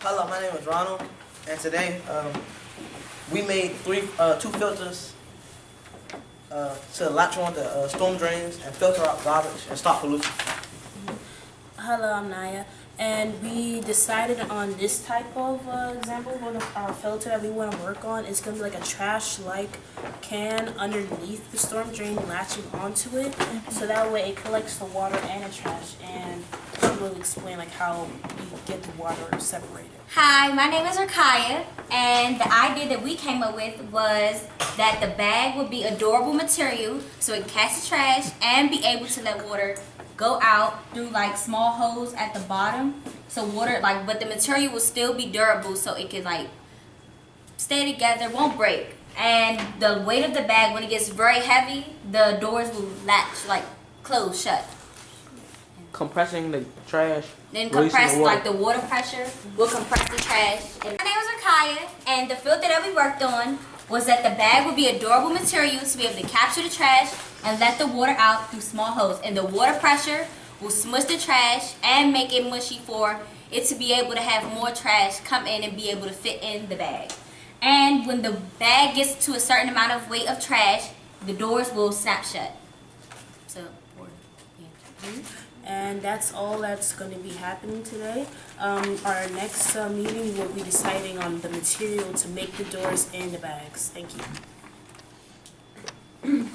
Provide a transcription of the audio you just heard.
Hello, my name is Ronald, and today we made two filters to latch on the storm drains and filter out garbage and stop pollution. Hello, I'm Naya, and we decided on this type of example for our filter that we want to work on. It's going to be like a trash-like can underneath the storm drain, latching onto it, so that way it collects the water and the trash, and we'll explain like how we get the water separated. Hi, my name is Rakaya, and the idea that we came up with was that the bag would be a durable material so it can catch the trash and be able to let water go out through like small holes at the bottom, so water but the material will still be durable so it can like stay together, won't break. And the weight of the bag, when it gets very heavy, the doors will latch, like close shut. Compressing the trash. Then compress the water pressure will compress the trash. And my name is Rakaya, and the filter that we worked on was that the bag would be a durable material to be able to capture the trash and let the water out through small holes. And the water pressure will smush the trash and make it mushy for it to be able to have more trash come in and be able to fit in the bag. And when the bag gets to a certain amount of weight of trash, the doors will snap shut. So, yeah. And that's all that's going to be happening today. Our next meeting will be deciding on the material to make the doors and the bags. Thank you.